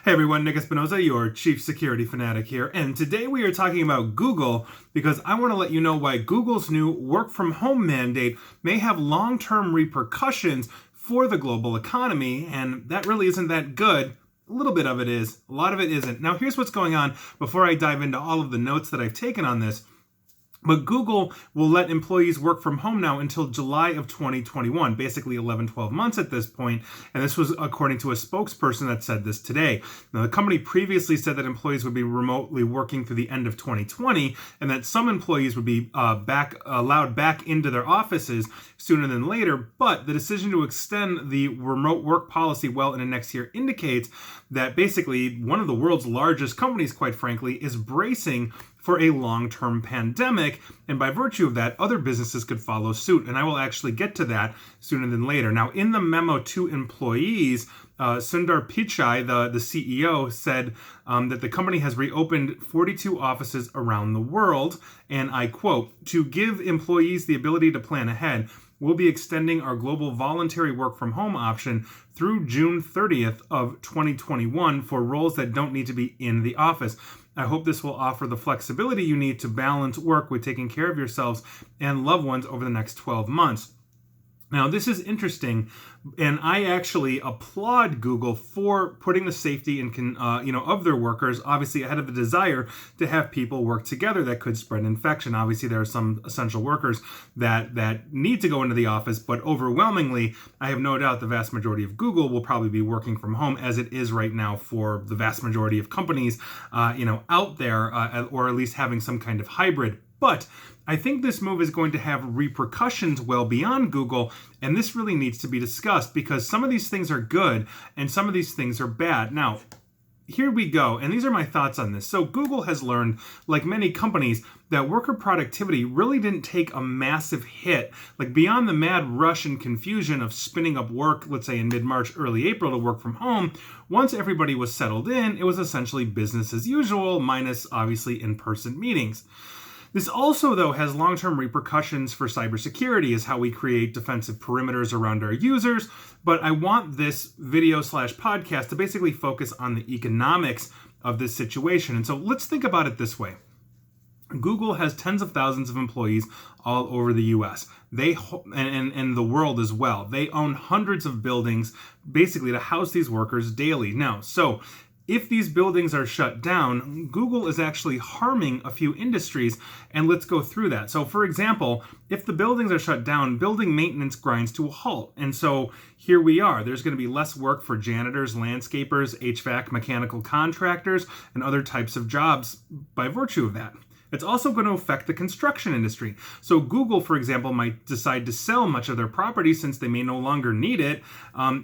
Hey everyone, Nick Espinoza, your chief security fanatic here, and today we are talking about Google because I want to let you know why Google's new work from home mandate may have long-term repercussions for the global economy, and that really isn't that good. A little bit of it is, a lot of it isn't. Now here's what's going on before I dive into all of the notes that I've taken on this. But Google will let employees work from home now until July of 2021, basically 12 months at this point. And this was according to a spokesperson that said this today. Now, the company previously said that employees would be remotely working through the end of 2020 and that some employees would be allowed back into their offices sooner than later. But the decision to extend the remote work policy well into next year indicates that basically one of the world's largest companies, quite frankly, is bracing for a long-term pandemic, and by virtue of that, other businesses could follow suit, and I will actually get to that sooner than later. Now, in the memo to employees, Sundar Pichai, the CEO, said that the company has reopened 42 offices around the world, and I quote, "To give employees the ability to plan ahead, we'll be extending our global voluntary work from home option through June 30th of 2021 for roles that don't need to be in the office. I hope this will offer the flexibility you need to balance work with taking care of yourselves and loved ones over the next 12 months. Now, this is interesting, and I actually applaud Google for putting the safety and of their workers, obviously ahead of the desire to have people work together that could spread infection. Obviously, there are some essential workers that need to go into the office, but overwhelmingly, I have no doubt the vast majority of Google will probably be working from home, as it is right now for the vast majority of companies, out there, or at least having some kind of hybrid. But I think this move is going to have repercussions well beyond Google, and this really needs to be discussed because some of these things are good and some of these things are bad. Now, here we go, and these are my thoughts on this. So Google has learned, like many companies, that worker productivity really didn't take a massive hit. Like beyond the mad rush and confusion of spinning up work, let's say in mid-March, early April to work from home, once everybody was settled in, it was essentially business as usual, minus obviously in-person meetings. This also, though, has long-term repercussions for cybersecurity, is how we create defensive perimeters around our users. But I want this video/podcast to basically focus on the economics of this situation. And so let's think about it this way. Google has tens of thousands of employees all over the U.S. And the world as well. They own hundreds of buildings, basically to house these workers daily. Now, so if these buildings are shut down, Google is actually harming a few industries, and let's go through that. So for example, if the buildings are shut down, building maintenance grinds to a halt. And so here we are. There's going to be less work for janitors, landscapers, HVAC, mechanical contractors, and other types of jobs by virtue of that. It's also going to affect the construction industry. So Google, for example, might decide to sell much of their property since they may no longer need it,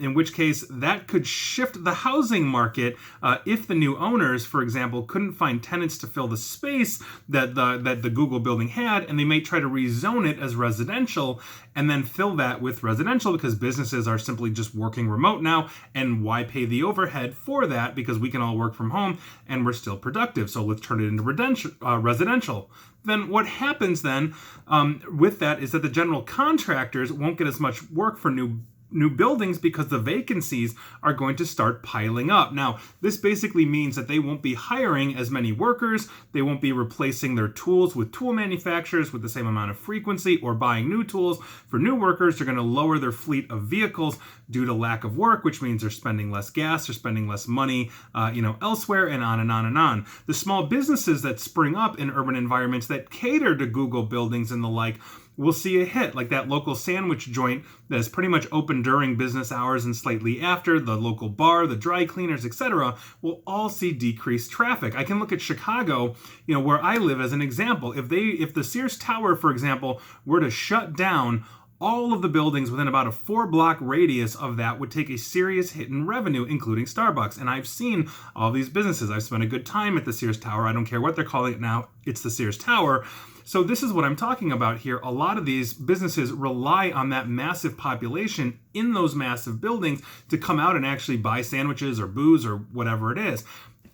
in which case that could shift the housing market if the new owners, for example, couldn't find tenants to fill the space that the Google building had, and they may try to rezone it as residential and then fill that with residential because businesses are simply just working remote now, and why pay the overhead for that because we can all work from home and we're still productive. So let's turn it into residential. Then what happens then with that is that the general contractors won't get as much work for new buildings because the vacancies are going to start piling up. Now, this basically means that they won't be hiring as many workers, they won't be replacing their tools with tool manufacturers with the same amount of frequency or buying new tools for new workers. They're going to lower their fleet of vehicles due to lack of work, which means they're spending less gas, they're spending less money, elsewhere, and on and on and on. The small businesses that spring up in urban environments that cater to Google buildings and the like will see a hit, like that local sandwich joint that is pretty much open during business hours and slightly after, the local bar, the dry cleaners, etc., will all see decreased traffic. I can look at Chicago, where I live as an example. If the Sears Tower, for example, were to shut down, all of the buildings within about a 4-block radius of that would take a serious hit in revenue, including Starbucks. And I've seen all these businesses. I've spent a good time at the Sears Tower. I don't care what they're calling it now. It's the Sears Tower. So this is what I'm talking about here. A lot of these businesses rely on that massive population in those massive buildings to come out and actually buy sandwiches or booze or whatever it is.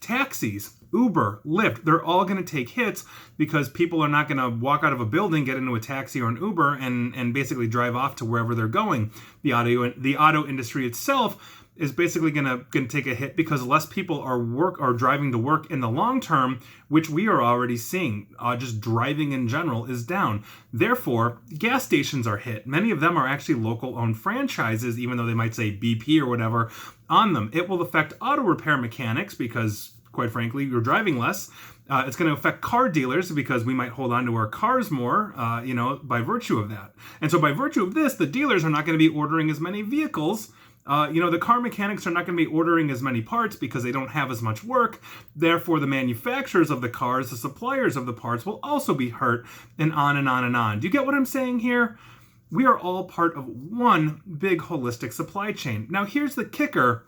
Taxis, Uber, Lyft, they're all going to take hits because people are not going to walk out of a building, get into a taxi or an Uber, and basically drive off to wherever they're going. The auto industry itself is basically gonna take a hit because less people are driving to work in the long term, which we are already seeing. Just driving in general is down. Therefore, gas stations are hit. Many of them are actually local owned franchises, even though they might say BP or whatever on them. It will affect auto repair mechanics because, quite frankly, you're driving less. It's going to affect car dealers because we might hold on to our cars more, by virtue of that. And so by virtue of this, the dealers are not going to be ordering as many vehicles. The car mechanics are not going to be ordering as many parts because they don't have as much work. Therefore, the manufacturers of the cars, the suppliers of the parts will also be hurt, and on and on and on. Do you get what I'm saying here? We are all part of one big holistic supply chain. Now, here's the kicker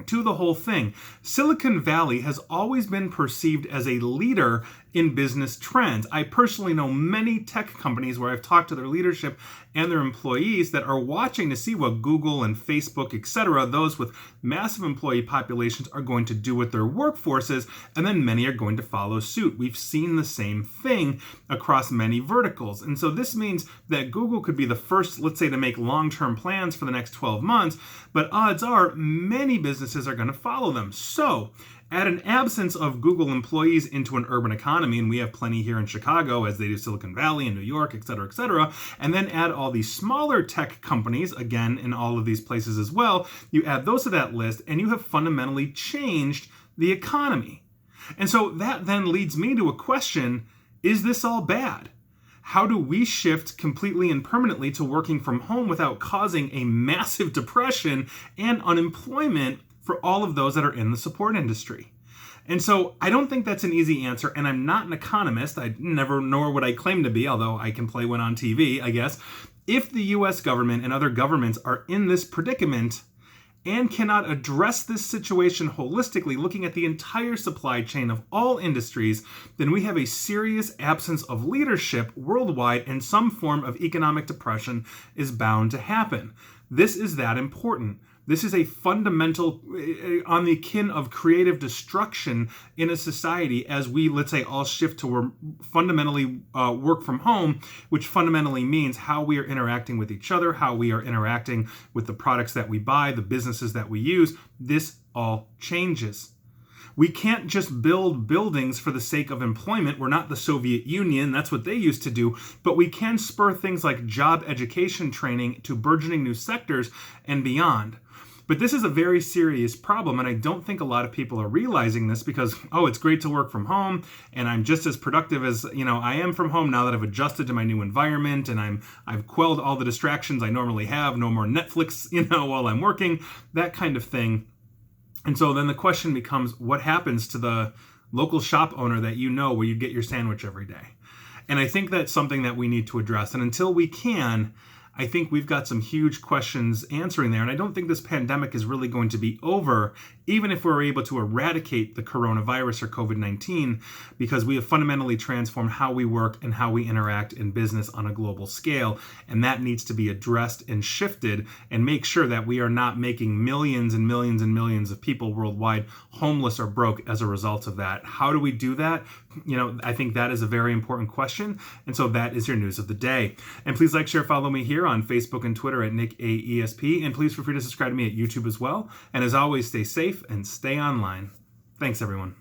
to the whole thing. Silicon Valley has always been perceived as a leader in business trends. I personally know many tech companies where I've talked to their leadership and their employees that are watching to see what Google and Facebook, etc., those with massive employee populations, are going to do with their workforces, and then many are going to follow suit. We've seen the same thing across many verticals. And so this means that Google could be the first, let's say, to make long-term plans for the next 12 months, but odds are many businesses are going to follow them. So add an absence of Google employees into an urban economy, and we have plenty here in Chicago, as they do Silicon Valley and New York, et cetera, and then add all these smaller tech companies, again, in all of these places as well. You add those to that list, and you have fundamentally changed the economy. And so that then leads me to a question: is this all bad? How do we shift completely and permanently to working from home without causing a massive depression and unemployment for all of those that are in the support industry? And so I don't think that's an easy answer, and I'm not an economist. I never, nor would I claim to be, although I can play one on TV, I guess. If the US government and other governments are in this predicament and cannot address this situation holistically, looking at the entire supply chain of all industries, then we have a serious absence of leadership worldwide, and some form of economic depression is bound to happen. This is that important. This is a fundamental, on the kin of creative destruction in a society, as we, let's say, all shift to fundamentally work from home, which fundamentally means how we are interacting with each other, how we are interacting with the products that we buy, the businesses that we use. This all changes. We can't just build buildings for the sake of employment. We're not the Soviet Union. That's what they used to do. But we can spur things like job education training to burgeoning new sectors and beyond. But this is a very serious problem, and I don't think a lot of people are realizing this because, it's great to work from home, and I'm just as productive as, I am from home now that I've adjusted to my new environment, and I've quelled all the distractions I normally have. No more Netflix, while I'm working, that kind of thing. And so then the question becomes, what happens to the local shop owner that where you get your sandwich every day? And I think that's something that we need to address. And until we can, I think we've got some huge questions answering there. And I don't think this pandemic is really going to be over, even if we're able to eradicate the coronavirus or COVID-19, because we have fundamentally transformed how we work and how we interact in business on a global scale. And that needs to be addressed and shifted, and make sure that we are not making millions and millions and millions of people worldwide homeless or broke as a result of that. How do we do that? I think that is a very important question. And so that is your news of the day. And please like, share, follow me here on Facebook and Twitter at NickAESP. And please feel free to subscribe to me at YouTube as well. And as always, stay safe and stay online. Thanks, everyone.